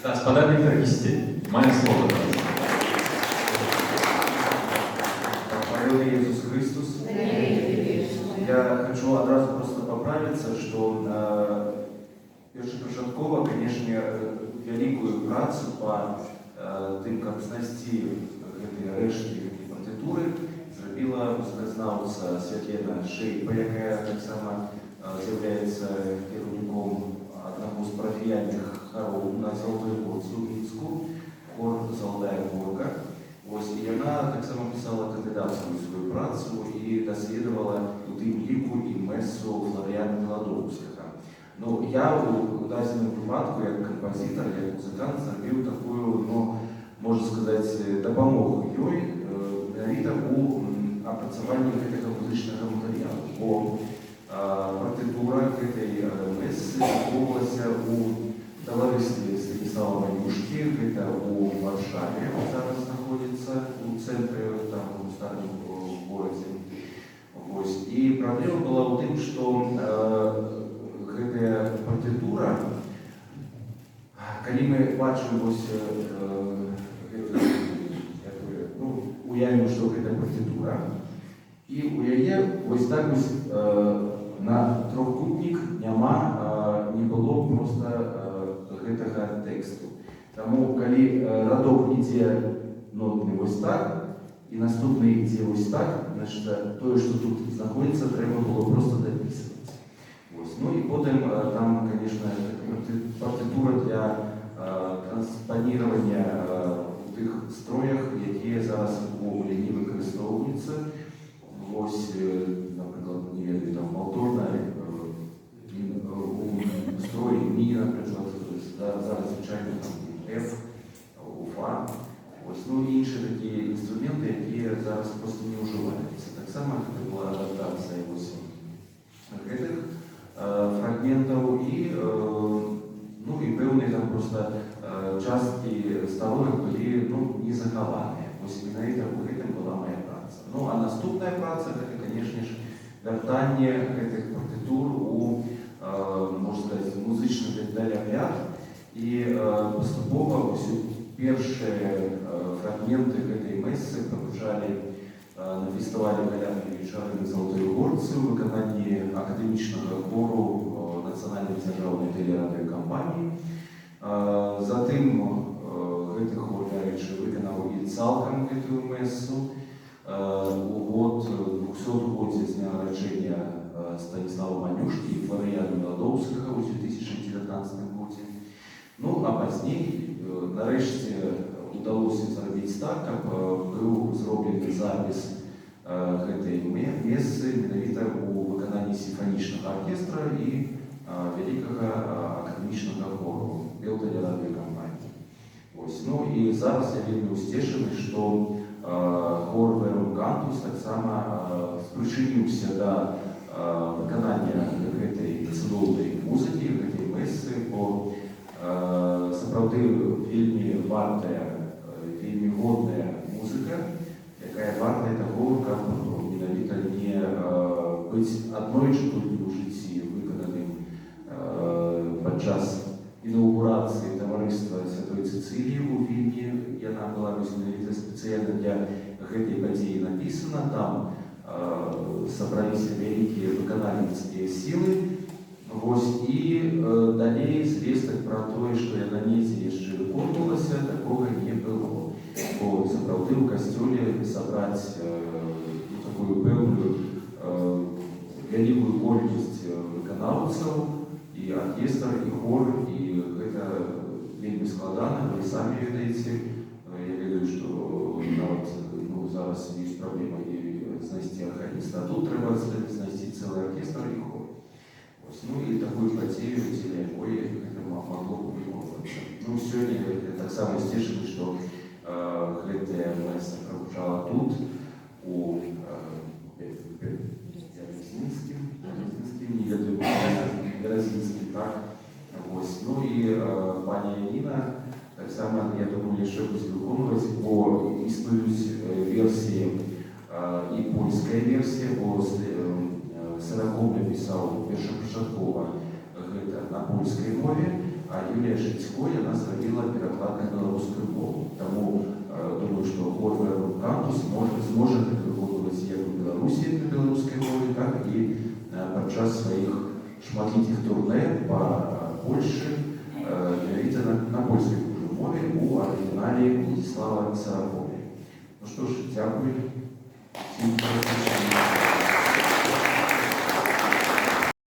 Господа літургісти, має слово. Слава Иисус Христос. Я хочу одразу просто поправиться, что першапачаткова, конечно, великую працу по тым, как знайсці гэтыя рэшткі партытуры зрабіла музыказнаўца Святлана Шэйпа, якая таксама з'яўляецца кіраўніком аднаго з парафіяльных хароў на Залатой Горцы ў Мінску, хор «Залатая горка». І яна таксама пісала кандыдацкую сваю працу і даследавала у тым ліку і месу Фларіяна Міладоўскага. Ну, я у дадзеным выпадку, як кампазітар, як музыкант, зрабіў такую, можна сказаць, дапамогу ёй менавіта у апрацаванні гэтага музычнага матэрыялу. Бо партытура гэтай месы захоўвалася у таварыстве Станіслава Ванюшкі, гэта ў Варшаве, зараз знаходзіцца у цэнтры, там, у старым горадзе. І праблема была ў тым, што гэтая партытура, калі мы бачым уявім, што гэта партытура, і у яе так на трохкутнік не было проста гэтага тэксту. Таму, калі радок ідзе нотны так, і наступны ідзе так, значит, тое, што тут знаходзіцца, трэба было проста дапісваць. Ну і потым там, конечно, партытура для транспанирования у тых строях, якія зараз увогуле не выкарыстоўваюцца. Напрыклад, не ведаю, там моторная у строі мі, напрыклад, зараз звычайна там F, УФА. Ну і іншыя такія інструменты, якія зараз просто не ўжываюцца. Таксама гэта была адаптацыя гэтых фрагментаў і пэўныя там просто часткі старонак былі не захаваныя. Менавіта ў гэтым была моя праца. Ну а наступная праца гэта, конечно ж, вяртанне гэтых партытур у, можна сказаць, музычны далягляд. І паступова першыя фрагменты гэтай месы прагучалі на фестывалі «Калядныя вечары» на Залатой Горцы ў выкананні акадэмічнага хору Нацыянальнай дзяржаўнай тэлерадыёкампаніі. Затым гэты хор, дарэчы, выканаў і цалкам гэтую месу у год 200-годдзя з дня нараджэння Станіслава Ванюшкі і Фларіяна Міладоўскага ў 2019 годзе. Ну, а пазней, нарэшце, удалося зрабіць так, каб быў зроблены запіс гэтай месы менавіта ў выкананні сімфанічнага аркестра і вялікага акадэмічнага хору Белтэлерадыёкампаніі. Ну і зараз я вельмі ўсцешаны, што хор Верум Кантус таксама спрычыніўся да выканання гэтай цудоўнай музыкі, гэтай месы, бо сапраўды вельмі вартая, вельмі годная музыка, якая вартая таго, каб менавіта не быць аднойчы толькі ў жыцці выкананым падчас інаўгурацыі таварыства Святой Цэцыліі ў Вільні. Яна была менавіта спецыяльна для гэтай падзеі напісана. Там сабраліся вялікія выканальніцкія сілы. І далей звестак пра тое, што яна недзе яшчэ выконвалася, такога не было. Бо сапраўды ў касцёле сабраць такую пэўную вялікую колькасць выканаўцаў, і аркестр, і хор, і гэта вельмі складана. Вы самі ведаеце, я ведаю, што нават зараз ёсць праблема знайсці арганіста, а тут трэба знайсці цэлы аркестр і хор. Ну і такую падзею, дзеля якой гэта магло б выконвацца. Ну, сёння я таксама сцешаны, што гэтая меса прагучала тут, у Березінскім, так. Ну і пані Яніна таксама, я думаю, яшчэ будзе выконваць, бо існуюць версіі і польская версія, бо Сыраков напісаў першапачаткова гэта на польскай мове, а Юлія Шыцько, яна зрабіла переклад на білоруську мову. Тому думаю, що хор Кантус зможе виконуватися як у Білорусі на білоруській мові, так і під час своїх шматлітніх турне по Польщі, на польській мові у оригіналі Владислава Сарапові. Ну що ж, дякую всім.